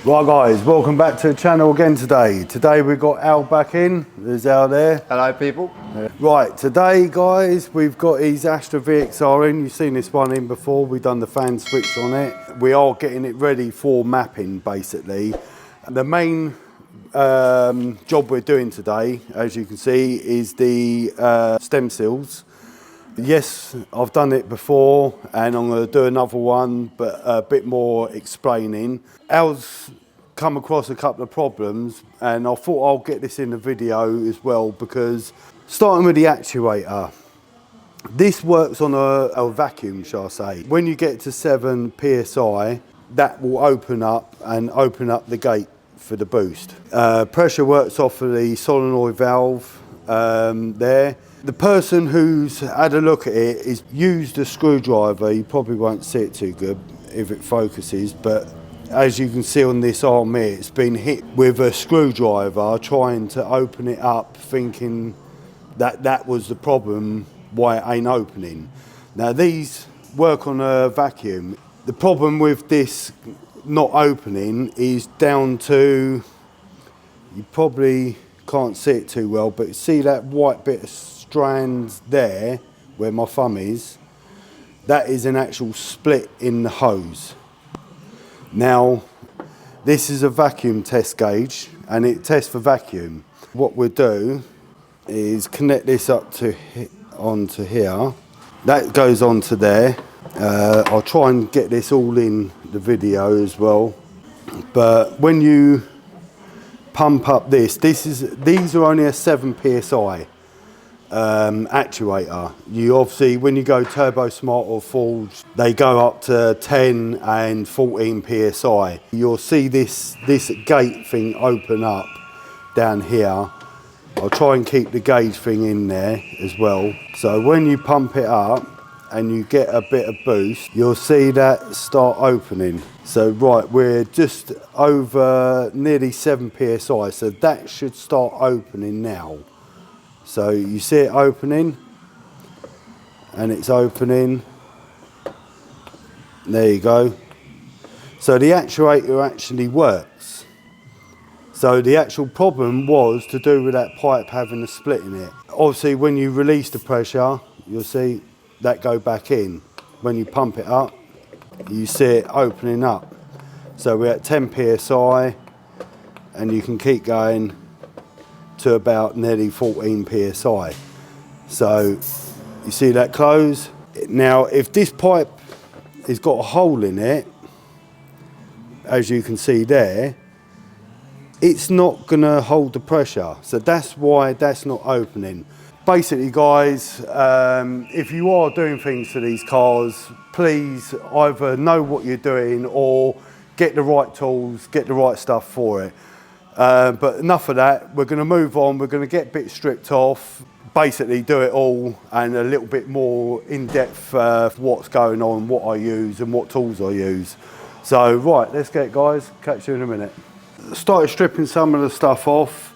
Right guys, welcome back to the channel again today. Today we've got Al back in. There's Al there. Hello people. Right, today guys, we've got his Astra VXR in. You've seen this one in before. We've done the fan switch on it. We are getting it ready for mapping basically. The main job we're doing today, as you can see, is the stem seals. Yes, I've done it before and I'm going to do another one, but a bit more explaining. Al's come across a couple of problems and I thought I'll get this in the video as well, because starting with the actuator, this works on a vacuum, shall I say. When you get to 7 psi, that will open up the gate for the boost. Pressure works off of the solenoid valve there. The person who's had a look at it is used a screwdriver. You probably won't see it too good if it focuses, but as you can see on this arm here, it's been hit with a screwdriver trying to open it up, thinking that that was the problem why it ain't opening. Now these work on a vacuum. The problem with this not opening is down to, you probably can't see it too well, but see that white bit of strand there where my thumb is? That is an actual split in the hose. Now this is a vacuum test gauge and it tests for vacuum. What we'll do is connect this up to onto here. That goes onto there. I'll try and get this all in the video as well, but when you pump up these are only a 7 psi actuator. You obviously, when you go turbo smart or forged, they go up to 10 and 14 psi. You'll see this gate thing open up down here. I'll try and keep the gauge thing in there as well. So when you pump it up and you get a bit of boost, you'll see that start opening. So right, we're just over nearly 7 psi, so that should start opening now. So you see it opening, and it's opening. There you go. So the actuator actually works. So the actual problem was to do with that pipe having a split in it. Obviously when you release the pressure, you'll see that go back in. When you pump it up, you see it opening up. So we're at 10 psi and you can keep going to about nearly 14 psi. So you see that close. Now if this pipe has got a hole in it, as you can see there, it's not gonna hold the pressure. So that's why that's not opening. Basically guys, if you are doing things to these cars, please either know what you're doing or get the right tools, get the right stuff for it. But enough of that, we're going to move on, we're going to get bits stripped off, basically do it all and a little bit more in-depth what's going on, what I use and what tools I use. So right, let's get it guys, catch you in a minute. Started stripping some of the stuff off.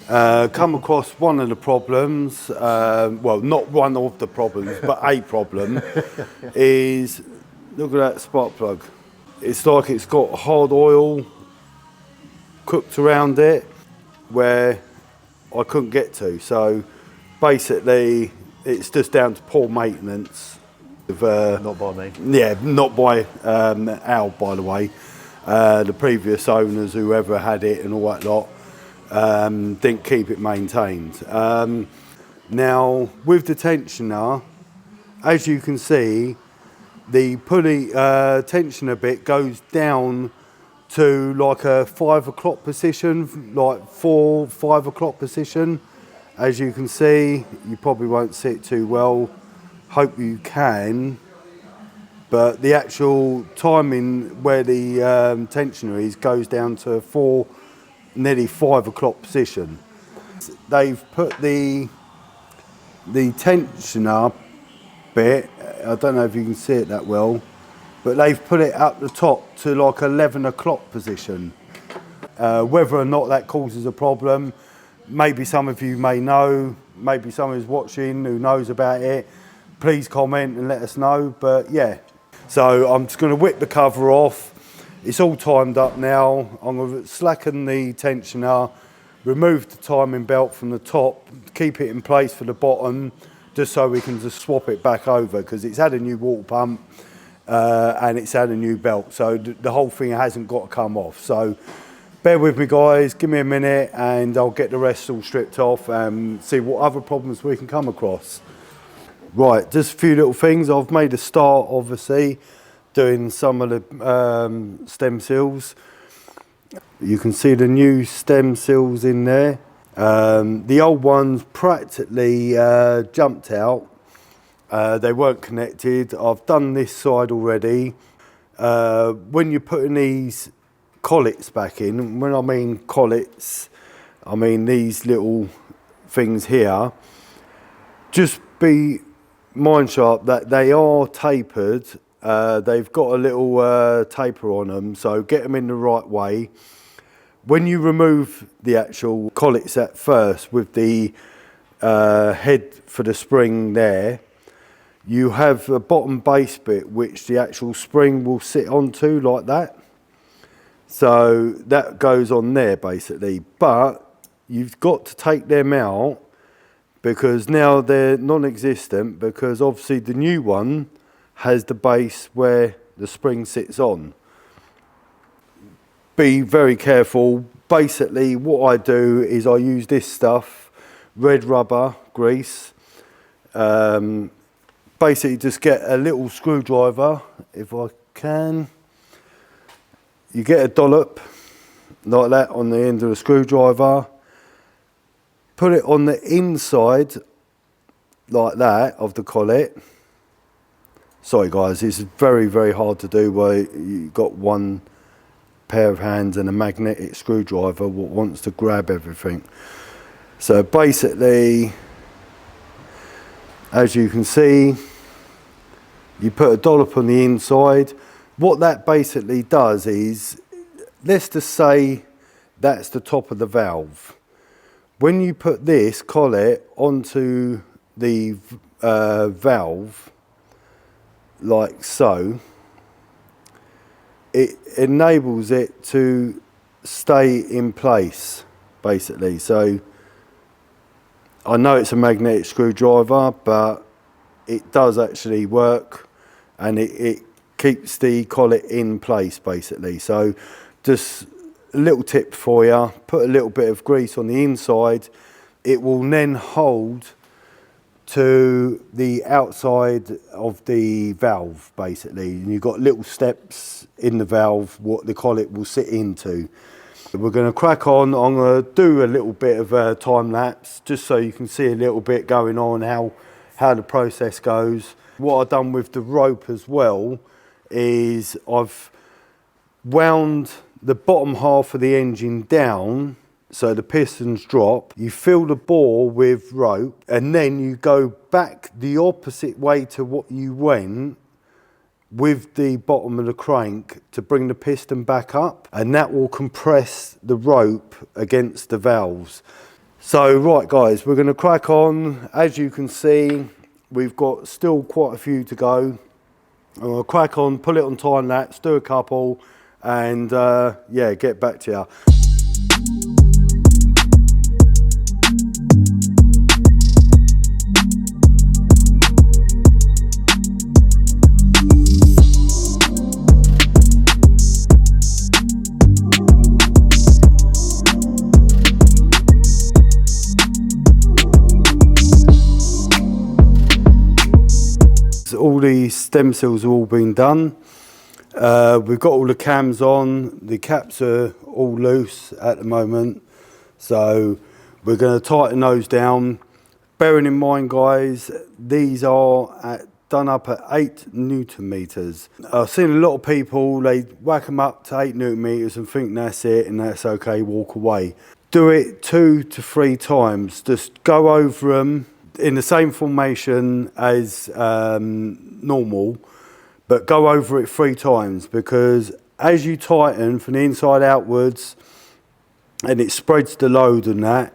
Come across one of the problems, well not one of the problems, but a problem is, look at that spark plug. It's like it's got hard oil cooked around it where I couldn't get to. So basically it's just down to poor maintenance. Not by me. Yeah, not by Al, by the way. The previous owners, whoever had it and all that lot, didn't keep it maintained. Now with the tensioner, as you can see, the pulley tensioner bit goes down to like a 5 o'clock position, like 4-5 o'clock position. As you can see, you probably won't see it too well. Hope you can. But the actual timing where the tensioner is goes down to nearly 5 o'clock position. They've put the tensioner bit, I don't know if you can see it that well, but they've put it up the top to like 11 o'clock position. Whether or not that causes a problem, maybe some of you may know, maybe someone who's watching who knows about it, please comment and let us know. But yeah, so I'm just going to whip the cover off, It's all timed up now. I'm going to slacken the tensioner, remove the timing belt from the top, keep it in place for the bottom, just so we can just swap it back over, because it's had a new water pump and it's had a new belt, so the whole thing hasn't got to come off. So bear with me guys, give me a minute and I'll get the rest all stripped off and see what other problems we can come across. Right, just a few little things. I've made a start obviously doing some of the stem seals. You can see the new stem seals in there. The old ones practically jumped out. They weren't connected. I've done this side already. When you're putting these collets back in, when I mean collets, I mean these little things here, just be mind sharp that they are tapered. They've got a little taper on them, so get them in the right way. When you remove the actual collets at first with the head for the spring there, you have a bottom base bit which the actual spring will sit onto like that. So that goes on there basically, but you've got to take them out because now they're non-existent, because obviously the new one has the base where the spring sits on. Be very careful. Basically what I do is I use this stuff, red rubber grease. Basically just get a little screwdriver, if I can. You get a dollop like that on the end of the screwdriver. Put it on the inside like that of the collet. Sorry guys, it's very, very hard to do where you've got one pair of hands and a magnetic screwdriver what wants to grab everything. So basically, as you can see, you put a dollop on the inside. What that basically does is, let's just say that's the top of the valve. When you put this collet onto the valve, like so, it enables it to stay in place, basically. So I know it's a magnetic screwdriver, but it does actually work, and it keeps the collet in place, basically. So just a little tip for you, put a little bit of grease on the inside. It will then hold to the outside of the valve, basically. And you've got little steps in the valve what the collet will sit into. We're going to crack on. I'm going to do a little bit of a time lapse just so you can see a little bit going on, how the process goes. What I've done with the rope as well is I've wound the bottom half of the engine down so the pistons drop. You fill the bore with rope and then you go back the opposite way to what you went with the bottom of the crank to bring the piston back up, and that will compress the rope against the valves. So right guys, we're going to crack on. As you can see, we've got still quite a few to go. I'm going to crack on, pull it on time lapse, do a couple, and yeah, get back to you. All these stem seals have all been done. We've got all the cams on, the caps are all loose at the moment, so we're going to tighten those down. Bearing in mind guys, these are done up at 8 Newton meters. I've seen a lot of people, they whack them up to 8 Newton meters and think that's it and that's okay, walk away. Do it 2 to 3 times, just go over them in the same formation as normal, but go over it 3 times, because as you tighten from the inside outwards and it spreads the load and that,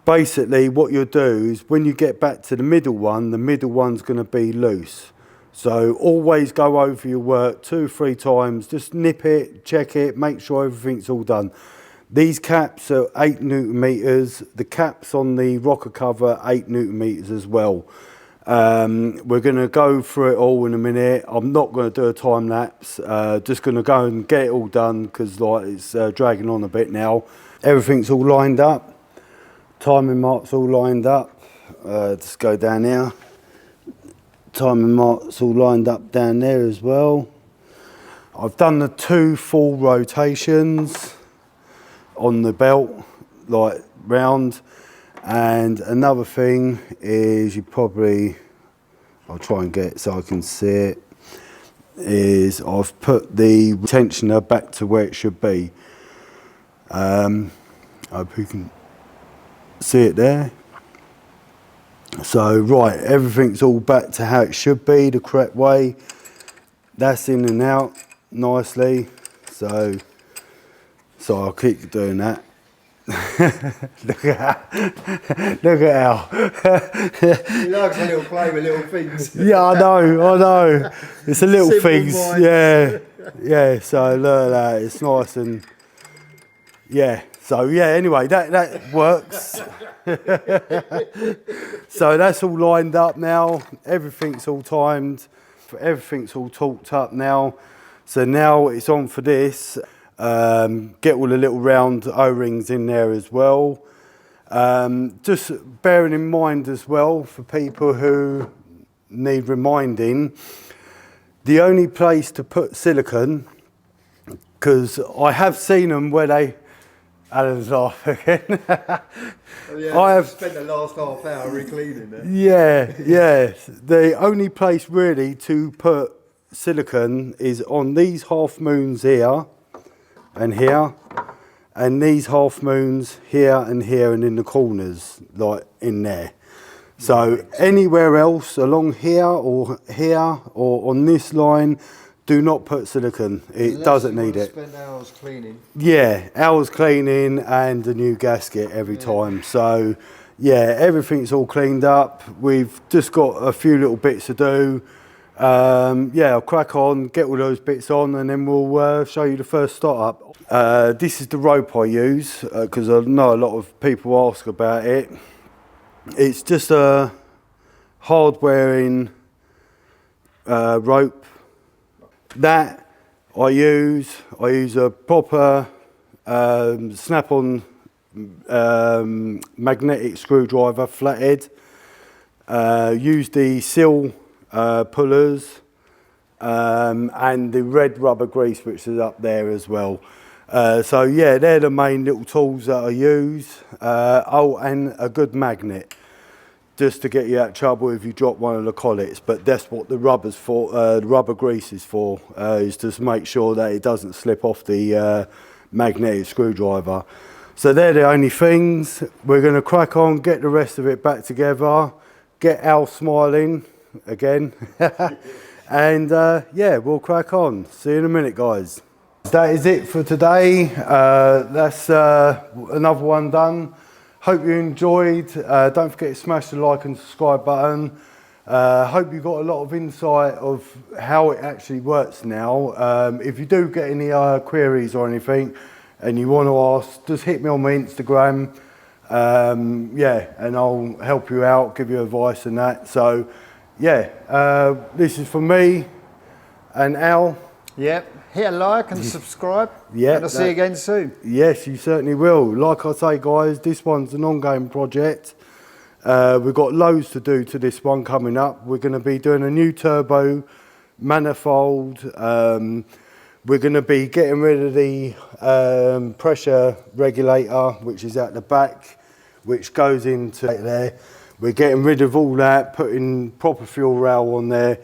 basically what you'll do is when you get back to the middle one's going to be loose. So always go over your work 2 or 3 times, just nip it, check it, make sure everything's all done. These caps are 8 Newton meters. The caps on the rocker cover 8 Newton meters as well. We're going to go through it all in a minute. I'm not going to do a time lapse. Just going to go and get it all done because like it's dragging on a bit now. Everything's all lined up. Timing marks all lined up. Just go down here. Timing marks all lined up down there as well. I've done the 2 full rotations on the belt, like round. And another thing is I'll try and get it so I can see it, is I've put the tensioner back to where it should be. I hope you can see it there. So right, everything's all back to how it should be, the correct way. That's in and out nicely. So I'll keep doing that. Look at Al. He likes a little play with little things. Yeah, I know. It's a little Simple things. mind. Yeah. So look at that. It's nice and yeah. So yeah. Anyway, that works. So that's all lined up now. Everything's all timed. Everything's all torqued up now. So now it's on for this. Get all the little round O-rings in there as well. Just bearing in mind as well for people who need reminding, the only place to put silicone, because I have seen them where they, Alan's laughing again. Oh, yeah, I have spent the last half hour re-cleaning it. Yeah. The only place really to put silicone is on these half moons here and here, and these half moons here and in the corners, like in there. So anywhere else along here or on this line, do not put silicone. It doesn't need it. Spend hours cleaning. Yeah, hours cleaning and a new gasket every time. So yeah, everything's all cleaned up. We've just got a few little bits to do. Yeah, I'll crack on, get all those bits on, and then we'll show you the first start up. This is the rope I use because I know a lot of people ask about it. It's just a hard wearing rope that I use a proper snap-on magnetic screwdriver, flathead. Use the seal pullers and the red rubber grease which is up there as well. So yeah, they're the main little tools that I use. Oh, and a good magnet, just to get you out of trouble if you drop one of the collets. But that's what the rubber's for. The rubber grease is for, is to make sure that it doesn't slip off the magnetic screwdriver. So they're the only things. We're going to crack on, get the rest of it back together, get Al smiling again, and yeah, we'll crack on. See you in a minute, guys. That is it for today. That's another one done. Hope you enjoyed. Don't forget to smash the like and subscribe button. Hope you got a lot of insight of how it actually works now. If you do get any queries or anything and you want to ask, just hit me on my Instagram. Yeah, and I'll help you out, give you advice and that. So yeah, this is from me and Al. Yep. Hit a like and subscribe. Yeah, and I'll see you again soon. Yes, you certainly will. Like I say, guys, this one's an ongoing project. We've got loads to do to this one coming up. We're going to be doing a new turbo manifold. We're going to be getting rid of the pressure regulator, which is at the back, which goes into there. We're getting rid of all that, putting proper fuel rail on there,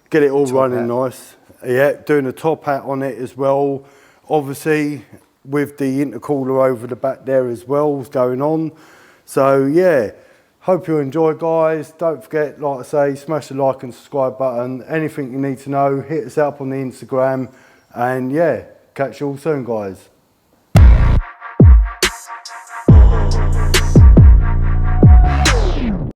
get it all running nice. Yeah, doing a top hat on it as well. Obviously, with the intercooler over the back there as well, going on. So yeah, hope you enjoy, guys. Don't forget, like I say, smash the like and subscribe button. Anything you need to know, hit us up on the Instagram. And yeah, catch you all soon, guys.